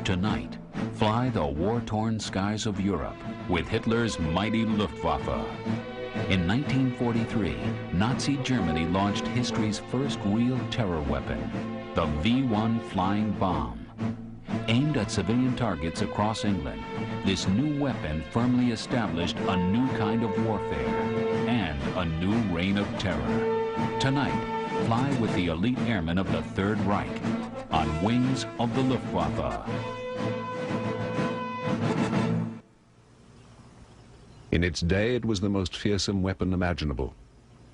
Tonight, fly the war-torn skies of Europe with Hitler's mighty Luftwaffe. In 1943, Nazi Germany launched history's first real terror weapon, the V-1 flying bomb. Aimed at civilian targets across England, this new weapon firmly established a new kind of warfare and a new reign of terror. Tonight, fly with the elite airmen of the Third Reich on wings of the Luftwaffe. In its day, it was the most fearsome weapon imaginable.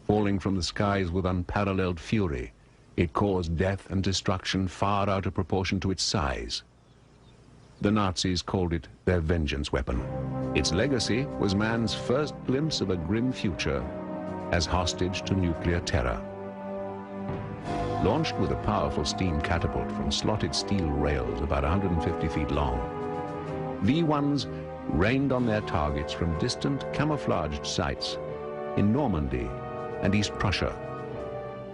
Falling from the skies with unparalleled fury, it caused death and destruction far out of proportion to its size. The Nazis called it their vengeance weapon. Its legacy was man's first glimpse of a grim future as hostage to nuclear terror. Launched with a powerful steam catapult from slotted steel rails about 150 feet long, V-1s rained on their targets from distant camouflaged sites in Normandy and East Prussia.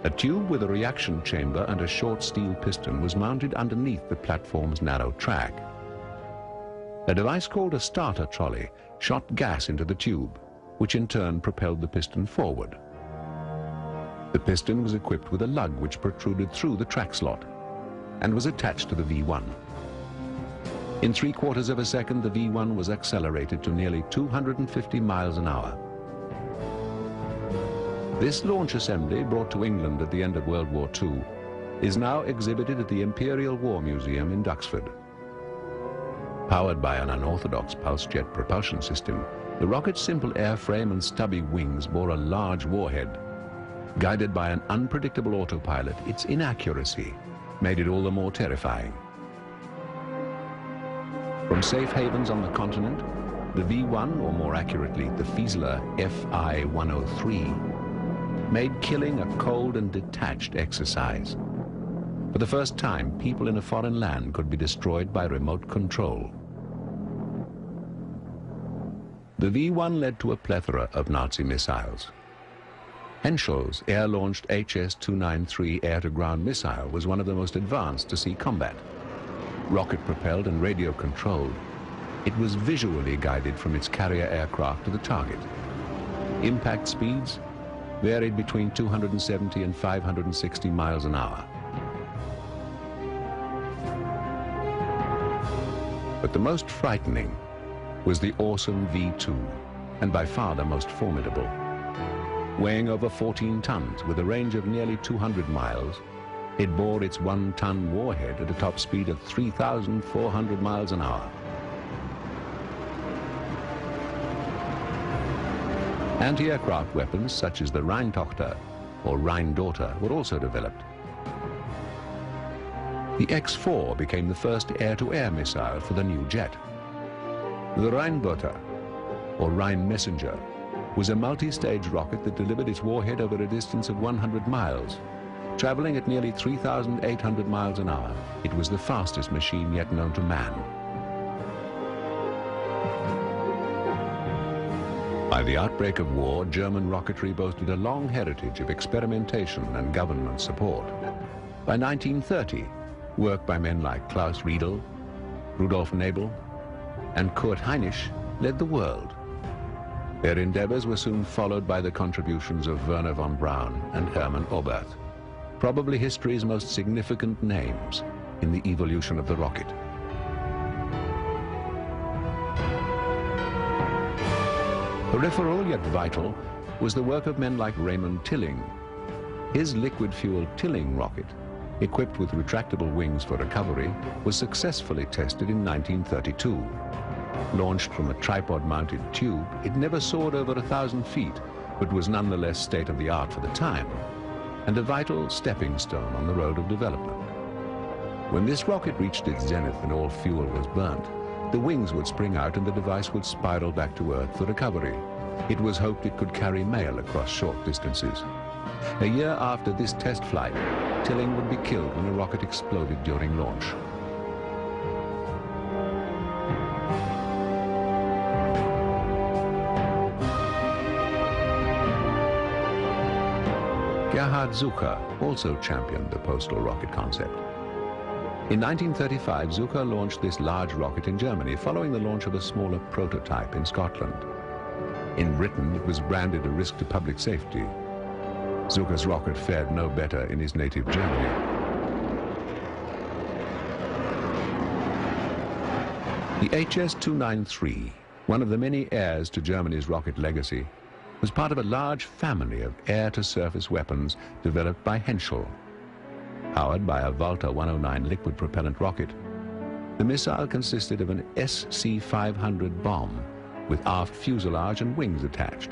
A tube with a reaction chamber and a short steel piston was mounted underneath the platform's narrow track. A device called a starter trolley shot gas into the tube, which in turn propelled the piston forward. The piston was equipped with a lug which protruded through the track slot and was attached to the V-1. In 3/4 of a second, the V-1 was accelerated to nearly 250 miles an hour. This launch assembly, brought to England at the end of World War II, is now exhibited at the Imperial War Museum in Duxford. Powered by an unorthodox pulse jet propulsion system, the rocket's simple airframe and stubby wings bore a large warhead. Guided by an unpredictable autopilot, its inaccuracy made it all the more terrifying. From safe havens on the continent, the V-1, or more accurately, the Fieseler Fi-103, made killing a cold and detached exercise. For the first time, people in a foreign land could be destroyed by remote control. The V-1 led to a plethora of Nazi missiles. Henschel's air-launched HS-293 air-to-ground missile was one of the most advanced to see combat. Rocket-propelled and radio-controlled, it was visually guided from its carrier aircraft to the target. Impact speeds varied between 270 and 560 miles an hour. But the most frightening was the awesome V-2, and by far the most formidable. Weighing over 14 tons with a range of nearly 200 miles, it bore its 1-ton warhead at a top speed of 3,400 miles an hour. Anti-aircraft weapons such as the Rheintochter or Rhein-Daughter were also developed. The X-4 became the first air-to-air missile for the new jet. The Rheinbutter, or Rhine Messenger, was a multi-stage rocket that delivered its warhead over a distance of 100 miles. Traveling at nearly 3,800 miles an hour, it was the fastest machine yet known to man. By the outbreak of war, German rocketry boasted a long heritage of experimentation and government support. By 1930, work by men like Klaus Riedel, Rudolf Nebel, and Kurt Heinrich led the world. Their endeavors were soon followed by the contributions of Werner von Braun and Hermann Oberth, probably history's most significant names in the evolution of the rocket. Peripheral yet vital was the work of men like Raymond Tilling. His liquid-fueled Tilling rocket, equipped with retractable wings for recovery, was successfully tested in 1932. Launched from a tripod-mounted tube, it never soared over 1,000 feet, but was nonetheless state-of-the-art for the time, and a vital stepping stone on the road of development. When this rocket reached its zenith and all fuel was burnt, the wings would spring out and the device would spiral back to Earth for recovery. It was hoped it could carry mail across short distances. A year after this test flight, Tilling would be killed when a rocket exploded during launch. Gerhard Zucker also championed the postal rocket concept. In 1935, Zucker launched this large rocket in Germany, following the launch of a smaller prototype in Scotland. In Britain, it was branded a risk to public safety. Zucker's rocket fared no better in his native Germany. The HS-293, one of the many heirs to Germany's rocket legacy, was part of a large family of air-to-surface weapons developed by Henschel. Powered by a Walter 109 liquid propellant rocket, the missile consisted of an SC-500 bomb with aft fuselage and wings attached.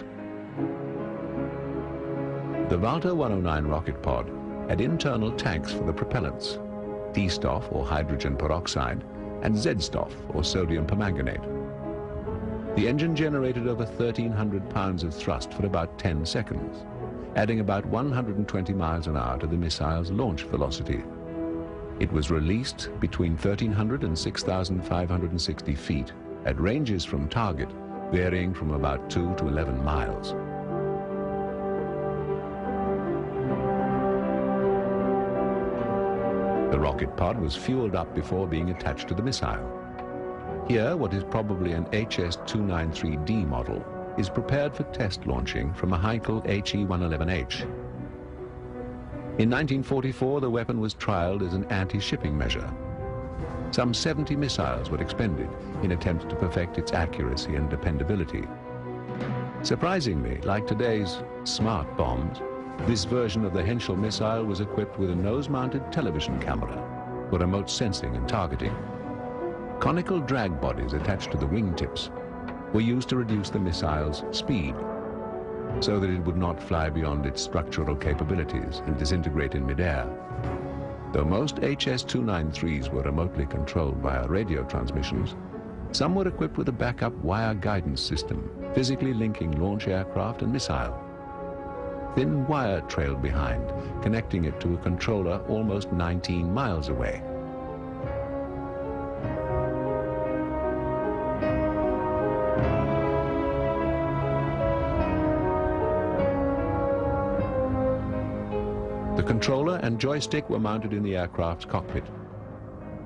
The Walter 109 rocket pod had internal tanks for the propellants, D-Stoff or hydrogen peroxide, and Z-Stoff or sodium permanganate. The engine generated over 1,300 pounds of thrust for about 10 seconds, adding about 120 miles an hour to the missile's launch velocity. It was released between 1,300 and 6,560 feet at ranges from target varying from about 2 to 11 miles. The rocket pod was fueled up before being attached to the missile. Here, what is probably an HS-293D model is prepared for test launching from a Heinkel HE-111H. In 1944, the weapon was trialed as an anti-shipping measure. Some 70 missiles were expended in attempts to perfect its accuracy and dependability. Surprisingly, like today's smart bombs, this version of the Henschel missile was equipped with a nose-mounted television camera for remote sensing and targeting. Conical drag bodies attached to the wingtips were used to reduce the missile's speed so that it would not fly beyond its structural capabilities and disintegrate in midair. Though most HS-293s were remotely controlled via radio transmissions, some were equipped with a backup wire guidance system, physically linking launch aircraft and missile. Thin wire trailed behind, connecting it to a controller almost 19 miles away. The controller and joystick were mounted in the aircraft's cockpit.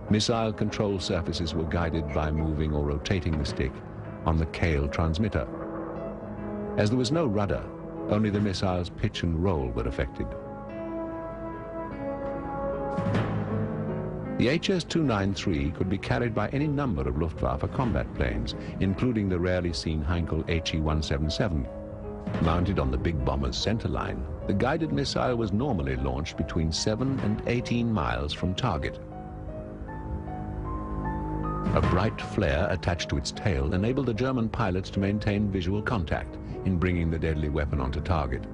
Missile control surfaces were guided by moving or rotating the stick on the Kale transmitter. As there was no rudder, only the missile's pitch and roll were affected. The HS-293 could be carried by any number of Luftwaffe combat planes, including the rarely seen Heinkel HE-177. Mounted on the big bomber's centerline, the guided missile was normally launched between 7 and 18 miles from target. A bright flare attached to its tail enabled the German pilots to maintain visual contact in bringing the deadly weapon onto target.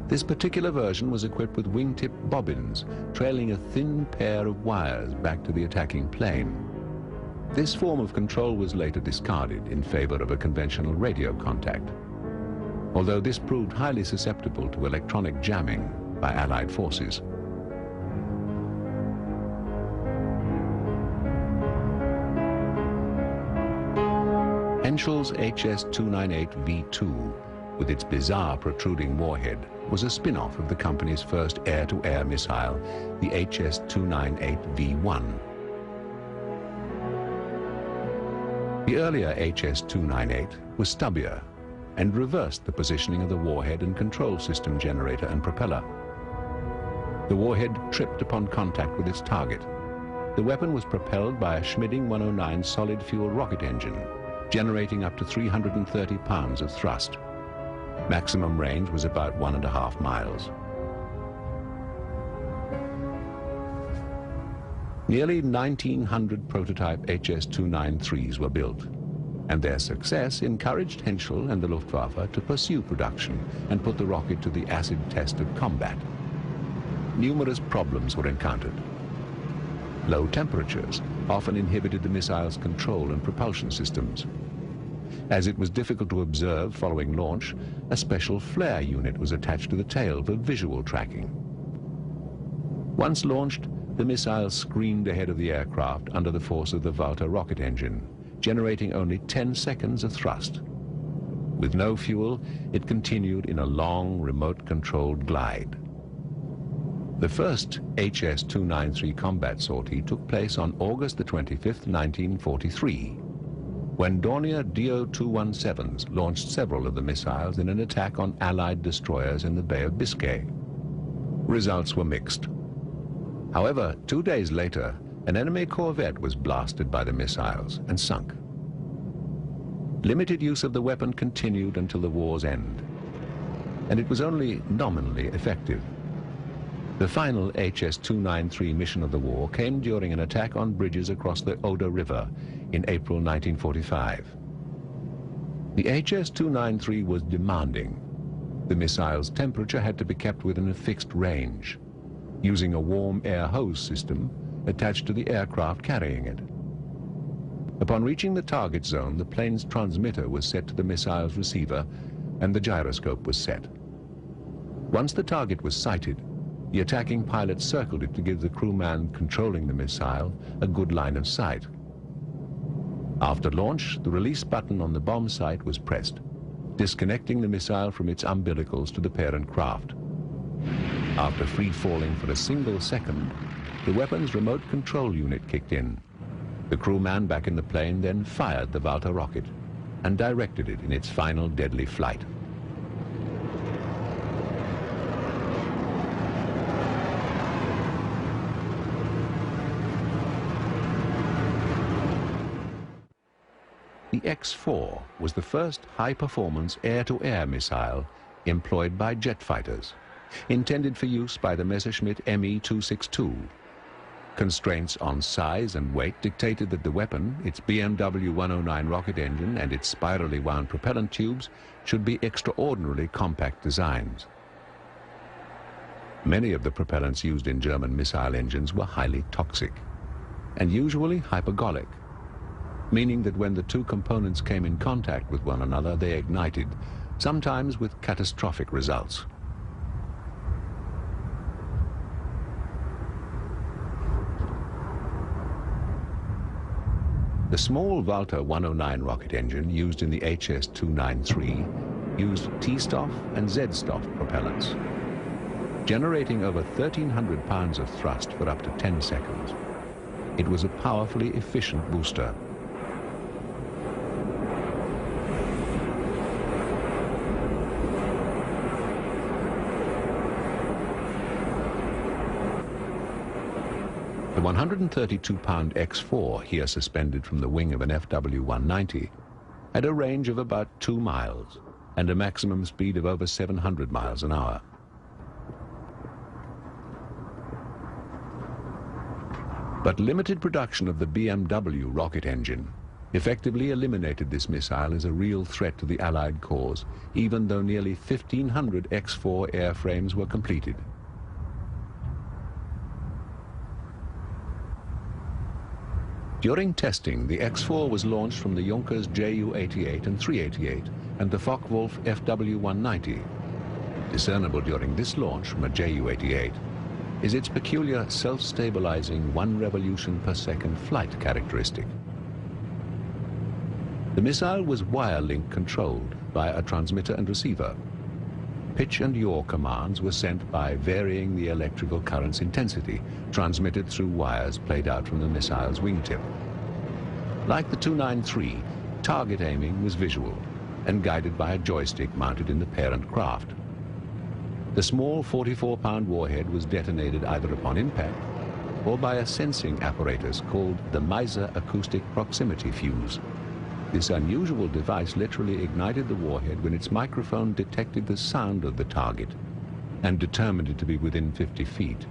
This particular version was equipped with wingtip bobbins, trailing a thin pair of wires back to the attacking plane. This form of control was later discarded in favor of a conventional radio contact, although this proved highly susceptible to electronic jamming by Allied forces. Henschel's HS-298V2, with its bizarre protruding warhead, was a spin-off of the company's first air-to-air missile, the HS-298V1. The earlier HS-298 was stubbier and reversed the positioning of the warhead and control system generator and propeller. The warhead tripped upon contact with its target. The weapon was propelled by a Schmidding 109 solid-fuel rocket engine, generating up to 330 pounds of thrust. Maximum range was about 1.5 miles. Nearly 1,900 prototype HS-293s were built, and their success encouraged Henschel and the Luftwaffe to pursue production and put the rocket to the acid test of combat. Numerous problems were encountered. Low temperatures often inhibited the missile's control and propulsion systems. As it was difficult to observe following launch, a special flare unit was attached to the tail for visual tracking. Once launched, the missile screamed ahead of the aircraft under the force of the Walter rocket engine, generating only 10 seconds of thrust. With no fuel, it continued in a long, remote-controlled glide. The first HS-293 combat sortie took place on August the 25th, 1943, when Dornier Do-217s launched several of the missiles in an attack on Allied destroyers in the Bay of Biscay. Results were mixed. However, 2 days later, an enemy corvette was blasted by the missiles and sunk. Limited use of the weapon continued until the war's end, and it was only nominally effective. The final HS-293 mission of the war came during an attack on bridges across the Oder River in April 1945. The HS-293 was demanding. The missile's temperature had to be kept within a fixed range, using a warm air hose system attached to the aircraft carrying it. Upon reaching the target zone, the plane's transmitter was set to the missile's receiver and the gyroscope was set. Once the target was sighted, the attacking pilot circled it to give the crewman controlling the missile a good line of sight. After launch, the release button on the bomb sight was pressed, disconnecting the missile from its umbilicals to the parent craft. After free falling for a single second, the weapon's remote control unit kicked in. The crewman back in the plane then fired the Walter rocket and directed it in its final deadly flight. The X-4 was the first high-performance air-to-air missile employed by jet fighters, intended for use by the Messerschmitt Me-262. Constraints on size and weight dictated that the weapon, its BMW 109 rocket engine and its spirally wound propellant tubes should be extraordinarily compact designs. Many of the propellants used in German missile engines were highly toxic and usually hypergolic, meaning that when the two components came in contact with one another, they ignited, sometimes with catastrophic results. The small Walter 109 rocket engine used in the HS-293 used T-Stoff and Z-Stoff propellants, generating over 1,300 pounds of thrust for up to 10 seconds. It was a powerfully efficient booster. The 132-pound X-4, here suspended from the wing of an FW-190, had a range of about 2 miles and a maximum speed of over 700 miles an hour. But limited production of the BMW rocket engine effectively eliminated this missile as a real threat to the Allied cause, even though nearly 1,500 X-4 airframes were completed. During testing, the X-4 was launched from the Junkers Ju-88 and 388 and the Focke-Wulf FW-190. Discernible during this launch from a Ju-88 is its peculiar self-stabilizing 1 revolution per second flight characteristic. The missile was wire-link controlled by a transmitter and receiver. Pitch and yaw commands were sent by varying the electrical current's intensity, transmitted through wires played out from the missile's wingtip. Like the 293, target aiming was visual and guided by a joystick mounted in the parent craft. The small 44-pound warhead was detonated either upon impact or by a sensing apparatus called the Meisser acoustic proximity fuse. This unusual device literally ignited the warhead when its microphone detected the sound of the target and determined it to be within 50 feet.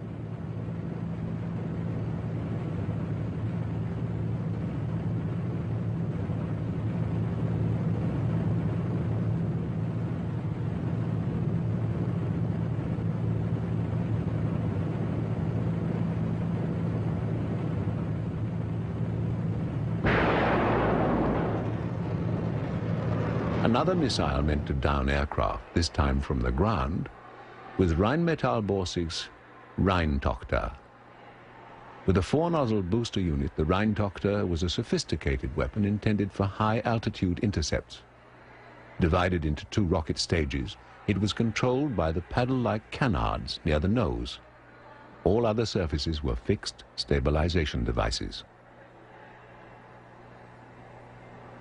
Another missile meant to down aircraft, this time from the ground, was Rheinmetall-Borsig's Rheintochter. With a 4-nozzle booster unit, the Rheintochter was a sophisticated weapon intended for high-altitude intercepts. Divided into two rocket stages, it was controlled by the paddle-like canards near the nose. All other surfaces were fixed stabilization devices.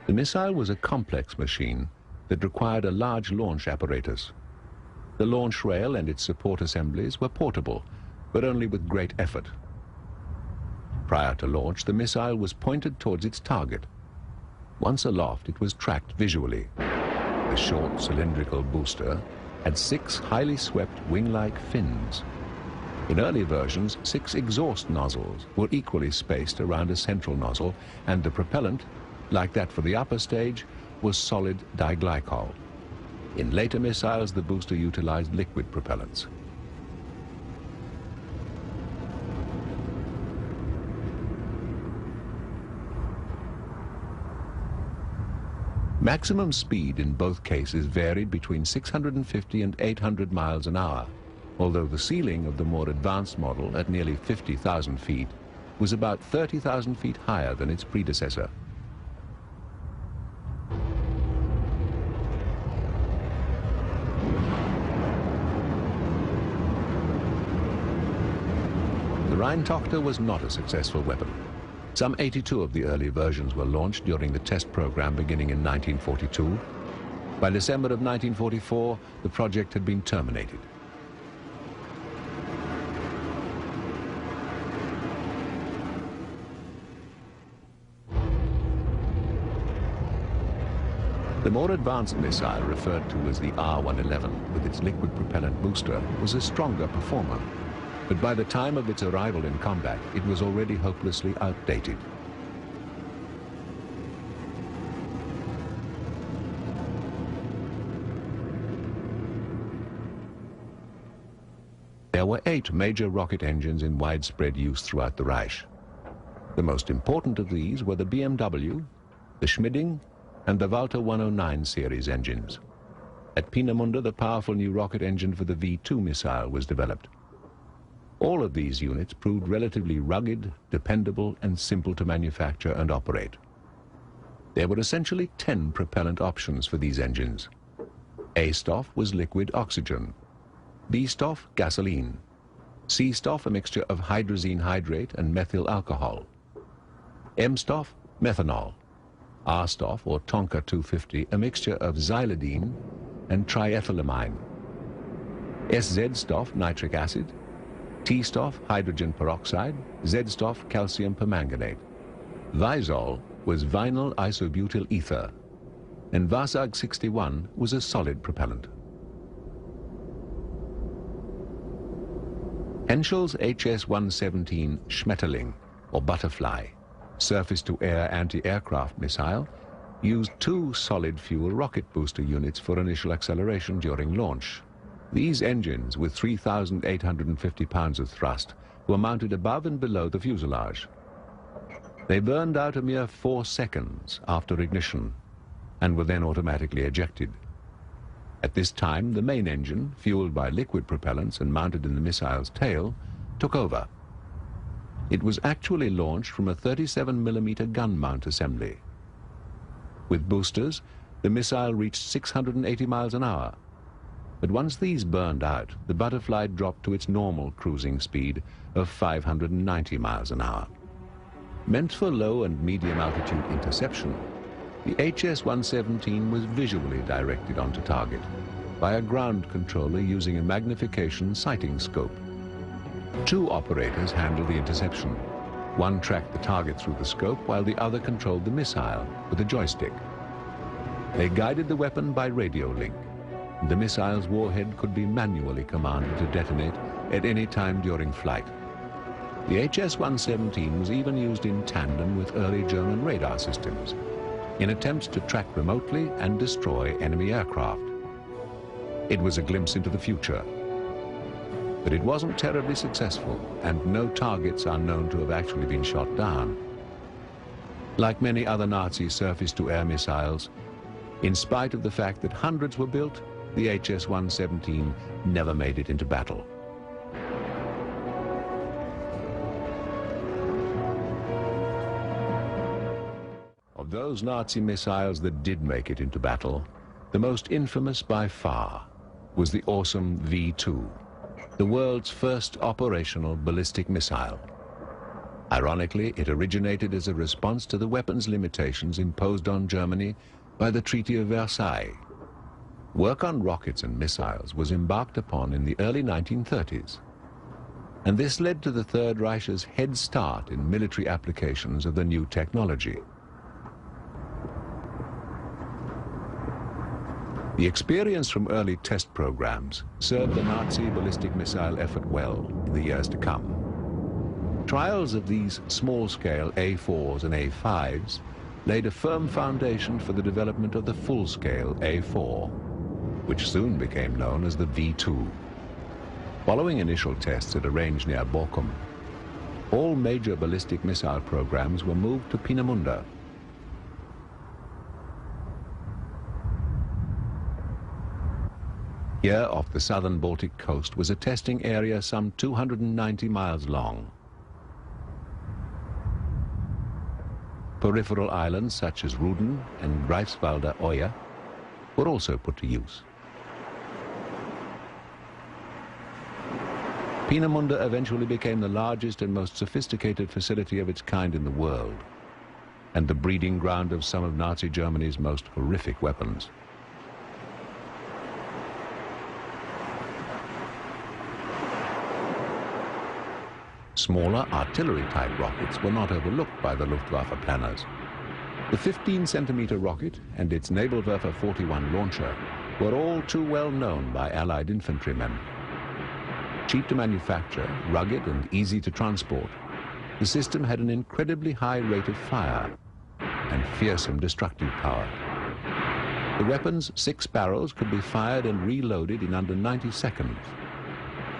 The missile was a complex machine that required a large launch apparatus. The launch rail and its support assemblies were portable, but only with great effort. Prior to launch, the missile was pointed towards its target. Once aloft, it was tracked visually. The short cylindrical booster had 6 highly swept wing-like fins. In early versions, 6 exhaust nozzles were equally spaced around a central nozzle, and the propellant, like that for the upper stage, was solid diglycol. In later missiles, the booster utilized liquid propellants. Maximum speed in both cases varied between 650 and 800 miles an hour, although the ceiling of the more advanced model at nearly 50,000 feet was about 30,000 feet higher than its predecessor. The Rheintochter was not a successful weapon. Some 82 of the early versions were launched during the test program beginning in 1942. By December of 1944, the project had been terminated. The more advanced missile, referred to as the R-111, with its liquid propellant booster, was a stronger performer. But by the time of its arrival in combat, it was already hopelessly outdated. There were 8 major rocket engines in widespread use throughout the Reich. The most important of these were the BMW, the Schmidding, and the Walter 109 series engines. At Peenemünde, the powerful new rocket engine for the V-2 missile was developed. All of these units proved relatively rugged, dependable, and simple to manufacture and operate. There were essentially 10 propellant options for these engines. A-Stoff was liquid oxygen, B-Stoff gasoline, C-Stoff a mixture of hydrazine hydrate and methyl alcohol, M-Stoff methanol, R-Stoff or Tonka 250 a mixture of xylidine and triethylamine, SZ-Stoff nitric acid, T-Stoff hydrogen peroxide, Z-Stoff calcium permanganate. Visol was vinyl isobutyl ether, and Vasag 61 was a solid propellant. Henschel's HS-117 Schmetterling, or Butterfly, surface-to-air anti-aircraft missile, used 2 solid-fuel rocket booster units for initial acceleration during launch. These engines, with 3,850 pounds of thrust, were mounted above and below the fuselage. They burned out a mere 4 seconds after ignition and were then automatically ejected. At this time, the main engine, fueled by liquid propellants and mounted in the missile's tail, took over. It was actually launched from a 37mm gun mount assembly. With boosters, the missile reached 680 miles an hour. But once these burned out, the Butterfly dropped to its normal cruising speed of 590 miles an hour. Meant for low and medium altitude interception, the HS-117 was visually directed onto target by a ground controller using a magnification sighting scope. 2 operators handled the interception. One tracked the target through the scope while the other controlled the missile with a joystick. They guided the weapon by radio link. The missile's warhead could be manually commanded to detonate at any time during flight. The HS-117 was even used in tandem with early German radar systems in attempts to track remotely and destroy enemy aircraft. It was a glimpse into the future. But it wasn't terribly successful, and no targets are known to have actually been shot down. Like many other Nazi surface-to-air missiles, in spite of the fact that hundreds were built, the HS-117 never made it into battle. Of those Nazi missiles that did make it into battle, The most infamous by far was the awesome V-2, the world's first operational ballistic missile. Ironically, it originated as a response to the weapons limitations imposed on Germany by the Treaty of Versailles. Work on rockets and missiles was embarked upon in the early 1930s, and this led to the Third Reich's head start in military applications of the new technology. The experience from early test programs served the Nazi ballistic missile effort well in the years to come. Trials of these small-scale A4s and A5s laid a firm foundation for the development of the full-scale A4, which soon became known as the V2. Following initial tests at a range near Bochum, all major ballistic missile programs were moved to Peenemünde. Here off the southern Baltic coast was a testing area some 290 miles long. Peripheral islands such as Ruden and Greifswalder Oyer were also put to use. Peenemünde eventually became the largest and most sophisticated facility of its kind in the world, and the breeding ground of some of Nazi Germany's most horrific weapons. Smaller artillery-type rockets were not overlooked by the Luftwaffe planners. The 15-centimeter rocket and its Nebelwerfer 41 launcher were all too well known by Allied infantrymen. Cheap to manufacture, rugged and easy to transport, the system had an incredibly high rate of fire and fearsome destructive power. The weapon's 6 barrels could be fired and reloaded in under 90 seconds.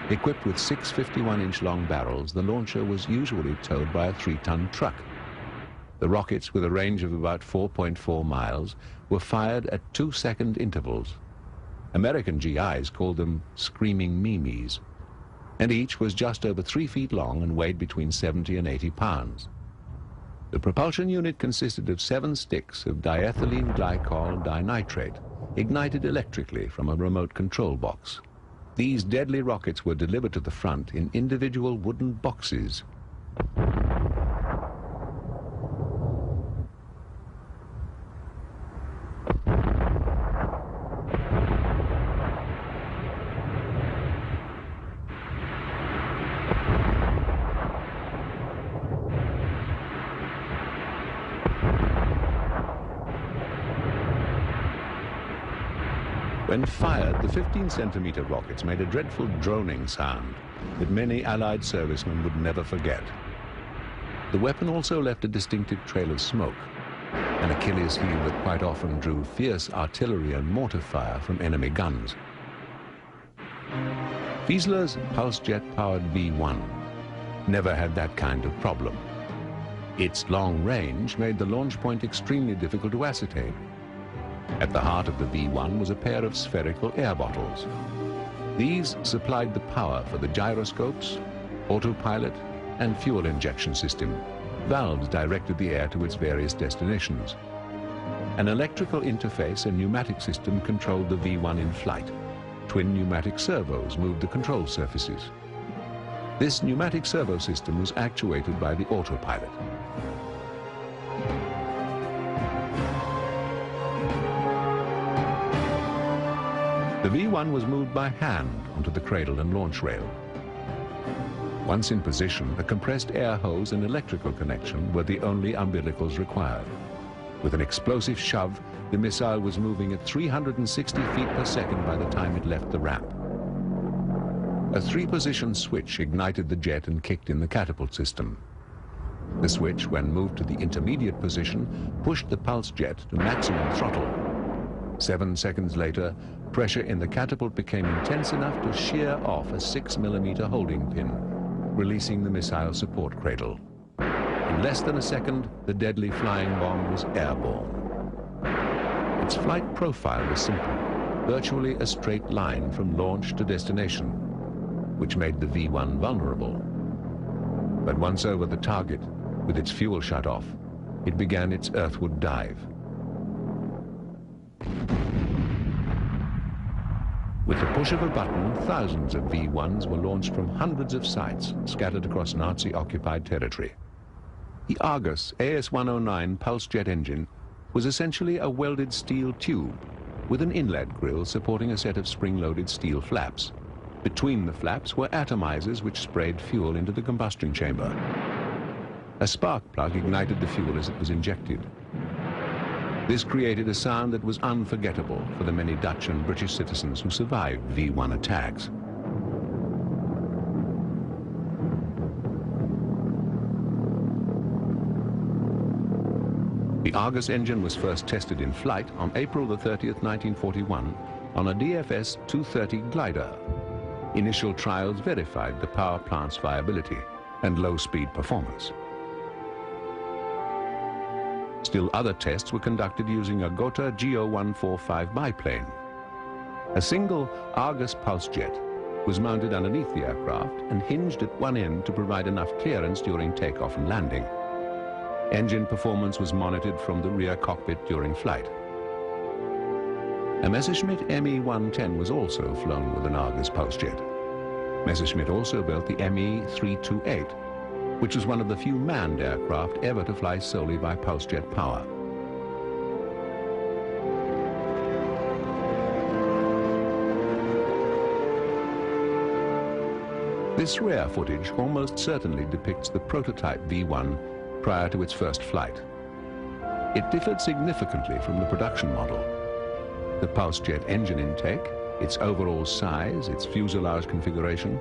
Equipped with 6 51-inch long barrels, the launcher was usually towed by a 3-ton truck. The rockets, with a range of about 4.4 miles, were fired at 2-second intervals. American GIs called them screaming memes, and each was just over 3 feet long and weighed between 70 and 80 pounds. The propulsion unit consisted of 7 sticks of diethylene glycol dinitrate, ignited electrically from a remote control box. These deadly rockets were delivered to the front in individual wooden boxes. When fired, the 15-centimeter rockets made a dreadful droning sound that many Allied servicemen would never forget. The weapon also left a distinctive trail of smoke, an Achilles heel that quite often drew fierce artillery and mortar fire from enemy guns. Fieseler's pulse-jet-powered V1 never had that kind of problem. Its long range made the launch point extremely difficult to ascertain. At the heart of the V1 was a pair of spherical air bottles. These supplied the power for the gyroscopes, autopilot, and fuel injection system. Valves directed the air to its various destinations. An electrical interface and pneumatic system controlled the V1 in flight. Twin pneumatic servos moved the control surfaces. This pneumatic servo system was actuated by the autopilot. The V1 was moved by hand onto the cradle and launch rail. Once in position, a compressed air hose and electrical connection were the only umbilicals required. With an explosive shove, the missile was moving at 360 feet per second by the time it left the ramp. A 3-position switch ignited the jet and kicked in the catapult system. The switch, when moved to the intermediate position, pushed the pulse jet to maximum throttle. 7 seconds later, pressure in the catapult became intense enough to shear off a 6mm holding pin, releasing the missile support cradle. In less than a second, the deadly flying bomb was airborne. Its flight profile was simple, virtually a straight line from launch to destination, which made the V1 vulnerable. But once over the target, with its fuel shut off, it began its earthward dive. With the push of a button, thousands of V-1s were launched from hundreds of sites scattered across Nazi-occupied territory. The Argus AS-109 pulse jet engine was essentially a welded steel tube with an inlet grill supporting a set of spring-loaded steel flaps. Between the flaps were atomizers which sprayed fuel into the combustion chamber. A spark plug ignited the fuel as it was injected. This created a sound that was unforgettable for the many Dutch and British citizens who survived V-1 attacks. The Argus engine was first tested in flight on April the 30th, 1941, on a DFS 230 glider. Initial trials verified the power plant's viability and low-speed performance. Still other tests were conducted using a Gotha GO-145 biplane. A single Argus pulse jet was mounted underneath the aircraft and hinged at one end to provide enough clearance during takeoff and landing. Engine performance was monitored from the rear cockpit during flight. A Messerschmitt Me-110 was also flown with an Argus pulse jet. Messerschmitt also built the Me-328, which was one of the few manned aircraft ever to fly solely by pulse jet power. This rare footage almost certainly depicts the prototype V-1 prior to its first flight. It differed significantly from the production model. The pulse jet engine intake, its overall size, its fuselage configuration,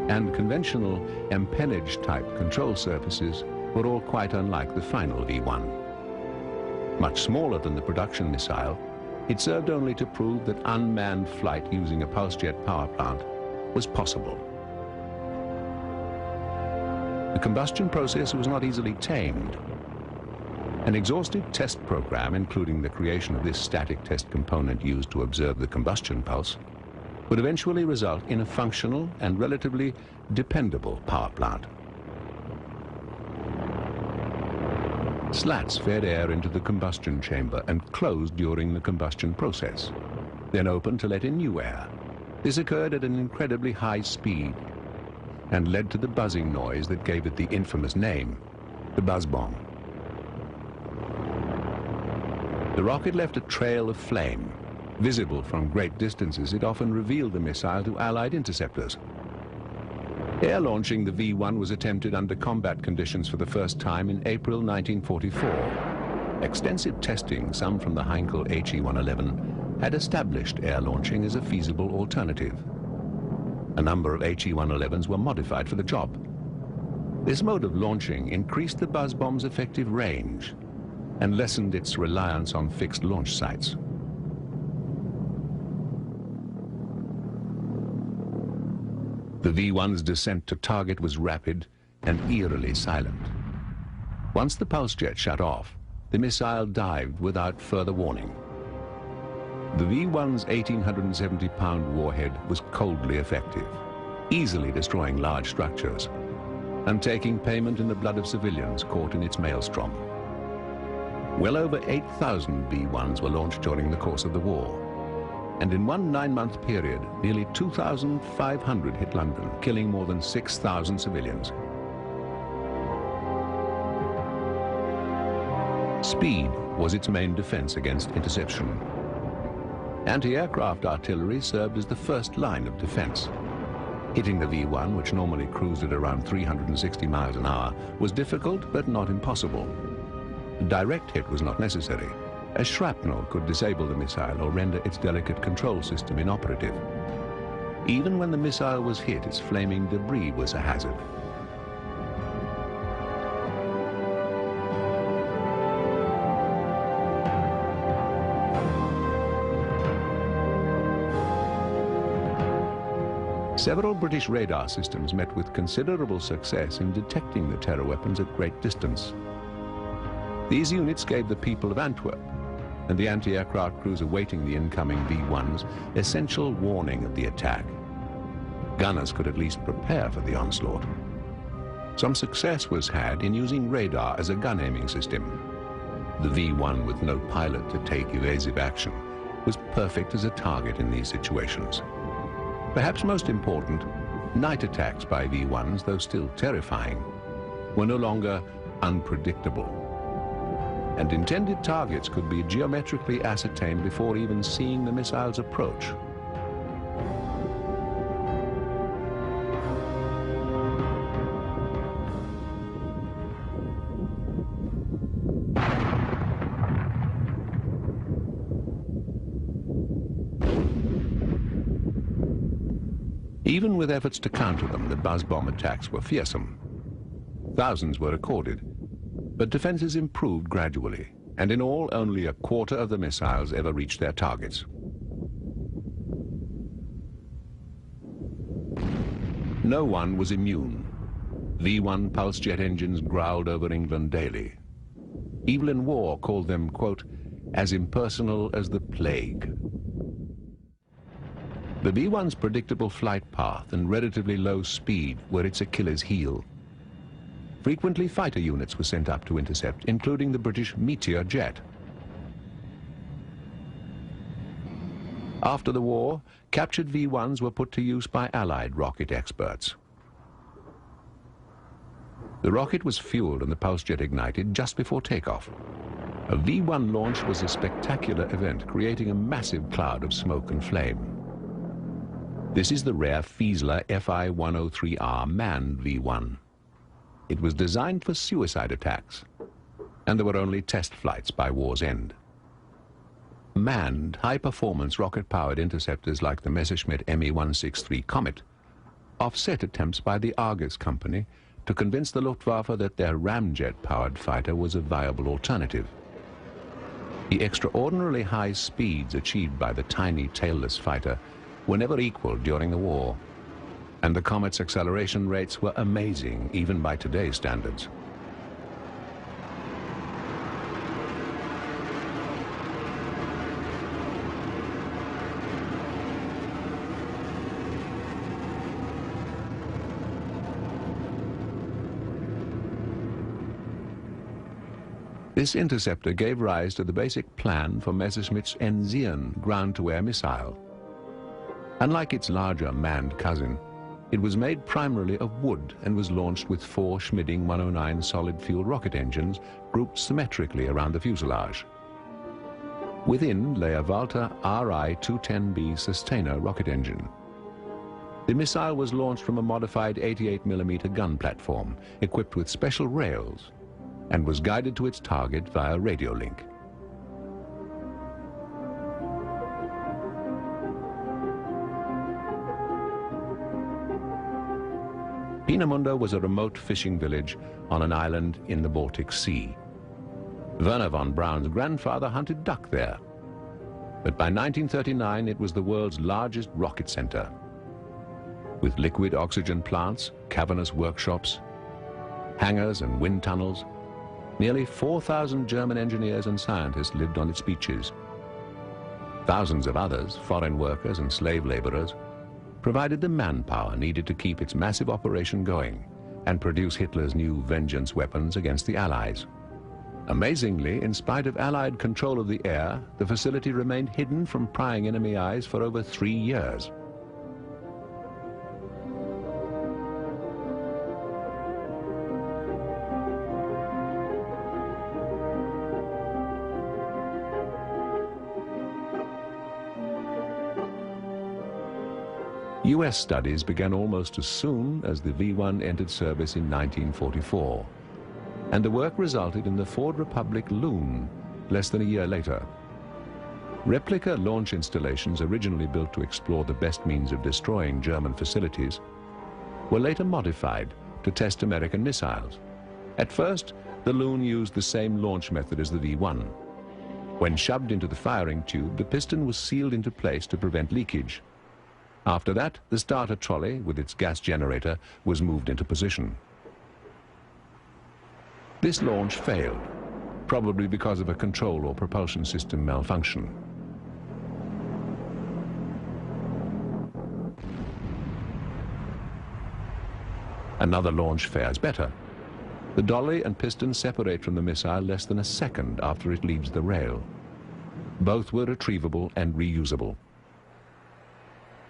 and conventional empennage-type control surfaces were all quite unlike the final V-1. Much smaller than the production missile, it served only to prove that unmanned flight using a pulse jet power plant was possible. The combustion process was not easily tamed. An exhaustive test program, including the creation of this static test component used to observe the combustion pulse, would eventually result in a functional and relatively dependable power plant. Slats fed air into the combustion chamber and closed during the combustion process, then opened to let in new air. This occurred at an incredibly high speed and led to the buzzing noise that gave it the infamous name, the buzz bomb. The rocket left a trail of flame. Visible from great distances, it often revealed the missile to Allied interceptors. Air launching the V-1 was attempted under combat conditions for the first time in April 1944. Extensive testing, some from the Heinkel HE-111, had established air launching as a feasible alternative. A number of HE-111s were modified for the job. This mode of launching increased the buzz bomb's effective range and lessened its reliance on fixed launch sites. The V-1's descent to target was rapid and eerily silent. Once the pulse jet shut off, the missile dived without further warning. The V-1's 1,870-pound warhead was coldly effective, easily destroying large structures and taking payment in the blood of civilians caught in its maelstrom. Well over 8,000 V-1s were launched during the course of the war, and in one 9-month period, nearly 2,500 hit London, killing more than 6,000 civilians. Speed was its main defense against interception. Anti-aircraft artillery served as the first line of defense. Hitting the V-1, which normally cruised at around 360 miles an hour, was difficult but not impossible. A direct hit was not necessary, as shrapnel could disable the missile or render its delicate control system inoperative. Even when the missile was hit, its flaming debris was a hazard. Several British radar systems met with considerable success in detecting the terror weapons at great distance. These units gave the people of Antwerp and the anti-aircraft crews awaiting the incoming V-1s essential warning of the attack. Gunners could at least prepare for the onslaught. Some success was had in using radar as a gun aiming system. The V-1, with no pilot to take evasive action, was perfect as a target in these situations. Perhaps most important, night attacks by V-1s, though still terrifying, were no longer unpredictable. And intended targets could be geometrically ascertained before even seeing the missiles approach. Even with efforts to counter them, the buzz bomb attacks were fearsome. Thousands were recorded, but defenses improved gradually, and in all, only a quarter of the missiles ever reached their targets. No one was immune. V-1 pulse jet engines growled over England daily. Evelyn Waugh called them, quote, as impersonal as the plague. The V-1's predictable flight path and relatively low speed were its Achilles heel. Frequently, fighter units were sent up to intercept, including the British Meteor jet. After the war, captured V-1s were put to use by Allied rocket experts. The rocket was fueled and the pulse jet ignited just before takeoff. A V-1 launch was a spectacular event, creating a massive cloud of smoke and flame. This is the rare Fieseler Fi-103R manned V-1. It was designed for suicide attacks, and there were only test flights by war's end. Manned, high-performance rocket-powered interceptors like the Messerschmitt Me-163 Comet offset attempts by the Argus company to convince the Luftwaffe that their ramjet-powered fighter was a viable alternative. The extraordinarily high speeds achieved by the tiny tailless fighter were never equaled during the war, and the Comet's acceleration rates were amazing even by today's standards. This interceptor gave rise to the basic plan for Messerschmitt's Enzian ground-to-air missile. Unlike its larger manned cousin, it was made primarily of wood and was launched with 4 Schmidding 109 solid-fuel rocket engines grouped symmetrically around the fuselage. Within lay a Walter RI-210B sustainer rocket engine. The missile was launched from a modified 88mm gun platform equipped with special rails and was guided to its target via radio link. Peenemünde was a remote fishing village on an island in the Baltic Sea. Werner von Braun's grandfather hunted duck there. But by 1939, it was the world's largest rocket center, with liquid oxygen plants, cavernous workshops, hangars and wind tunnels. Nearly 4,000 German engineers and scientists lived on its beaches. Thousands of others, foreign workers and slave laborers, provided the manpower needed to keep its massive operation going and produce Hitler's new vengeance weapons against the Allies. Amazingly, in spite of Allied control of the air, the facility remained hidden from prying enemy eyes for over 3 years. US studies began almost as soon as the V-1 entered service in 1944, and the work resulted in the Ford Republic Loon less than a year later. Replica launch installations originally built to explore the best means of destroying German facilities were later modified to test American missiles. At first, the Loon used the same launch method as the V-1. When shoved into the firing tube, the piston was sealed into place to prevent leakage. After that, the starter trolley, with its gas generator, was moved into position. This launch failed, probably because of a control or propulsion system malfunction. Another launch fares better. The dolly and piston separate from the missile less than a second after it leaves the rail. Both were retrievable and reusable.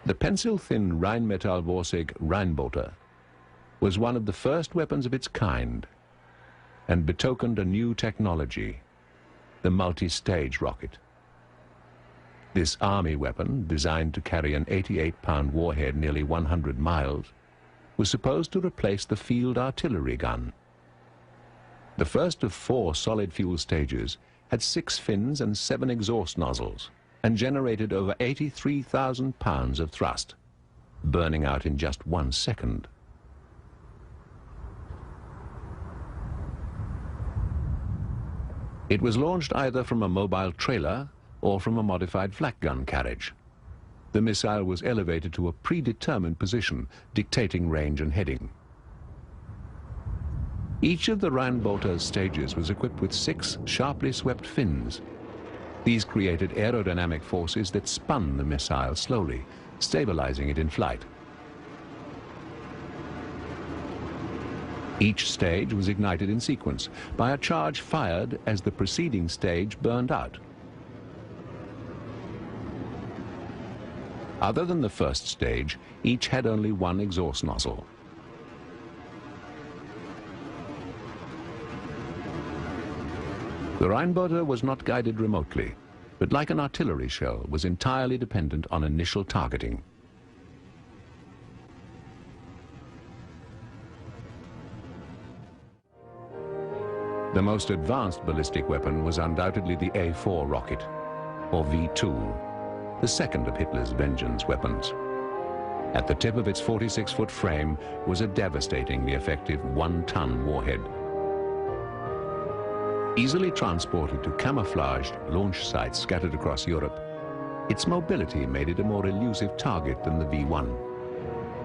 The pencil-thin Rheinmetallborsig Rheinbolter was one of the first weapons of its kind and betokened a new technology, the multi-stage rocket. This army weapon, designed to carry an 88-pound warhead nearly 100 miles, was supposed to replace the field artillery gun. The first of 4 solid fuel stages had 6 fins and 7 exhaust nozzles and generated over 83,000 pounds of thrust, burning out in just 1 second. It was launched either from a mobile trailer or from a modified flak gun carriage. The missile was elevated to a predetermined position, dictating range and heading. Each of the Rheinbolter's stages was equipped with 6 sharply swept fins. These created aerodynamic forces that spun the missile slowly, stabilizing it in flight. Each stage was ignited in sequence by a charge fired as the preceding stage burned out. Other than the first stage, each had only 1 exhaust nozzle. The Rheinbolter was not guided remotely, but like an artillery shell, was entirely dependent on initial targeting. The most advanced ballistic weapon was undoubtedly the A4 rocket, or V2, the second of Hitler's vengeance weapons. At the tip of its 46-foot frame was a devastatingly effective 1-ton warhead. Easily transported to camouflaged launch sites scattered across Europe, its mobility made it a more elusive target than the V1.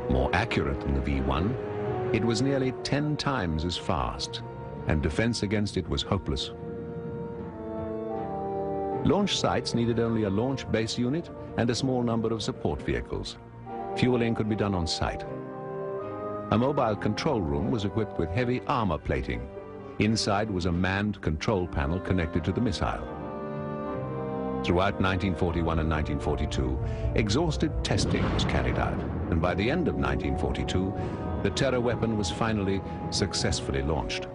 More accurate than the V1, it was nearly 10 times as fast, and defense against it was hopeless. Launch sites needed only a launch base unit and a small number of support vehicles. Fueling could be done on site. A mobile control room was equipped with heavy armor plating. Inside was a manned control panel connected to the missile. Throughout 1941 and 1942, exhaustive testing was carried out, and by the end of 1942, the terror weapon was finally successfully launched.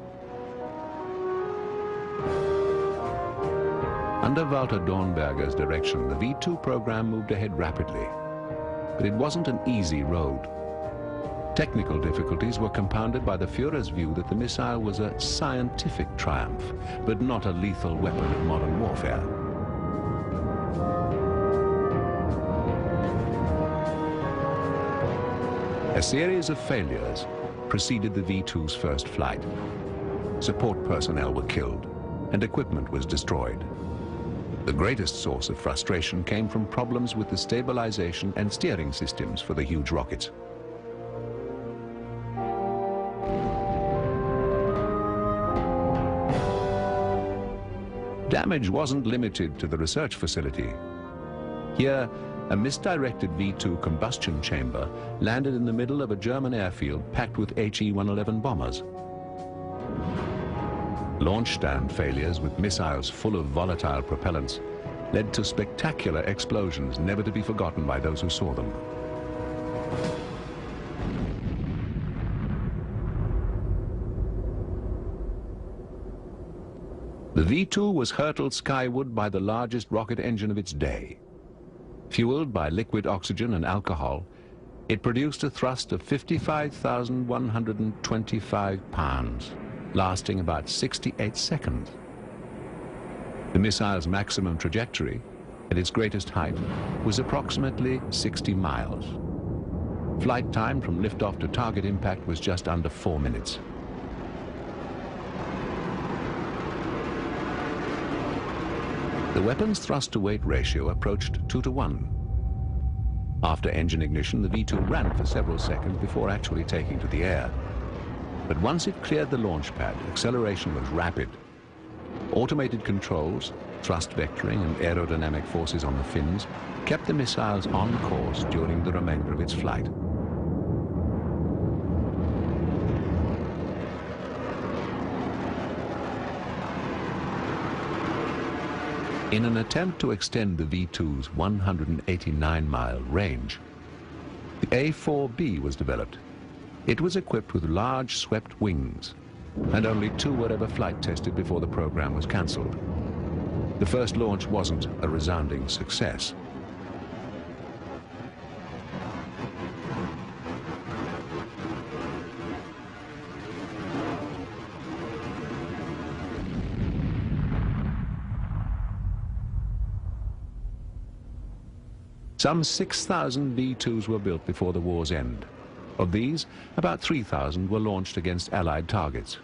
Under Walter Dornberger's direction, the V2 program moved ahead rapidly, but it wasn't an easy road. Technical difficulties were compounded by the Führer's view that the missile was a scientific triumph, but not a lethal weapon of modern warfare. A series of failures preceded the V2's first flight. Support personnel were killed, and equipment was destroyed. The greatest source of frustration came from problems with the stabilization and steering systems for the huge rockets. Damage wasn't limited to the research facility. Here, a misdirected V2 combustion chamber landed in the middle of a German airfield packed with HE-111 bombers. Launch stand failures with missiles full of volatile propellants led to spectacular explosions never to be forgotten by those who saw them. The V2 was hurtled skyward by the largest rocket engine of its day. Fueled by liquid oxygen and alcohol, it produced a thrust of 55,125 pounds, lasting about 68 seconds. The missile's maximum trajectory, at its greatest height, was approximately 60 miles. Flight time from liftoff to target impact was just under 4 minutes. The weapon's thrust-to-weight ratio approached 2 to 1. After engine ignition, the V2 ran for several seconds before actually taking to the air. But once it cleared the launch pad, acceleration was rapid. Automated controls, thrust vectoring, and aerodynamic forces on the fins kept the missiles on course during the remainder of its flight. In an attempt to extend the V-2's 189-mile range, the A-4B was developed. It was equipped with large swept wings, and only 2 were ever flight tested before the program was cancelled. The first launch wasn't a resounding success. Some 6,000 V-2s were built before the war's end. Of these, about 3,000 were launched against Allied targets.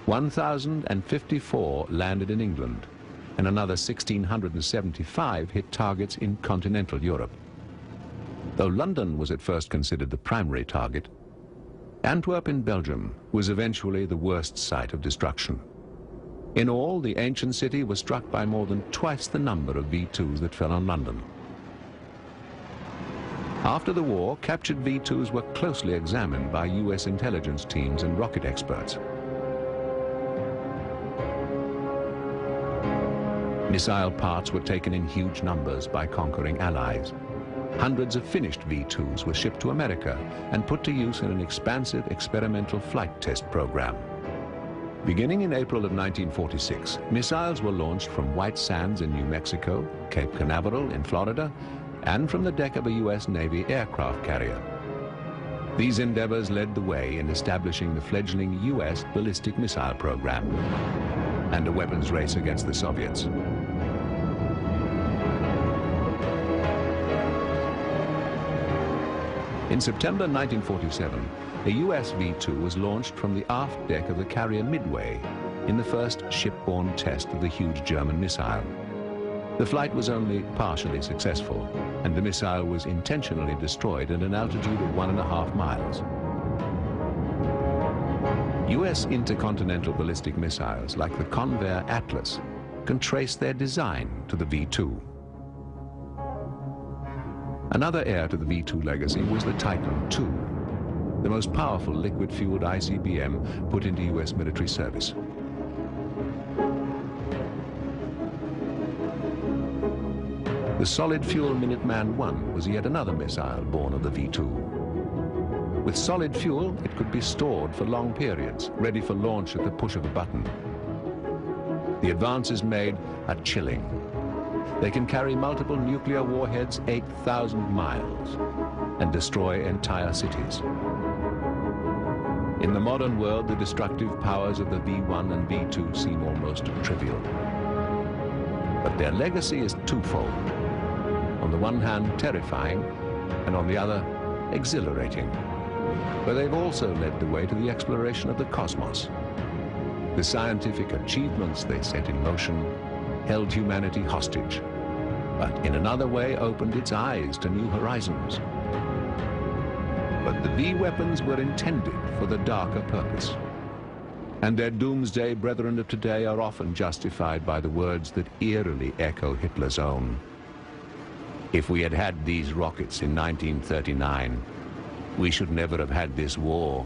1,054 landed in England, and another 1,675 hit targets in continental Europe. Though London was at first considered the primary target, Antwerp in Belgium was eventually the worst site of destruction. In all, the ancient city was struck by more than twice the number of V-2s that fell on London. After the war, captured V-2s were closely examined by US intelligence teams and rocket experts. Missile parts were taken in huge numbers by conquering allies. Hundreds of finished V-2s were shipped to America and put to use in an expansive experimental flight test program. Beginning in April of 1946, missiles were launched from White Sands in New Mexico, Cape Canaveral in Florida, and from the deck of a US Navy aircraft carrier. These endeavors led the way in establishing the fledgling US ballistic missile program and a weapons race against the Soviets. In September 1947, a US V-2 was launched from the aft deck of the carrier Midway in the first shipborne test of the huge German missile. The flight was only partially successful, and the missile was intentionally destroyed at an altitude of 1.5 miles. US intercontinental ballistic missiles like the Convair Atlas can trace their design to the V-2. Another heir to the V-2 legacy was the Titan II, the most powerful liquid-fueled ICBM put into US military service. The solid-fuel Minuteman I was yet another missile born of the V-2. With solid fuel, it could be stored for long periods, ready for launch at the push of a button. The advances made are chilling. They can carry multiple nuclear warheads 8,000 miles and destroy entire cities. In the modern world, the destructive powers of the V-1 and V-2 seem almost trivial. But their legacy is twofold. On the one hand, terrifying, and on the other, exhilarating. But they've also led the way to the exploration of the cosmos. The scientific achievements they set in motion held humanity hostage, but in another way opened its eyes to new horizons. But the V-weapons were intended for the darker purpose, and their doomsday brethren of today are often justified by the words that eerily echo Hitler's own. If we had had these rockets in 1939, we should never have had this war.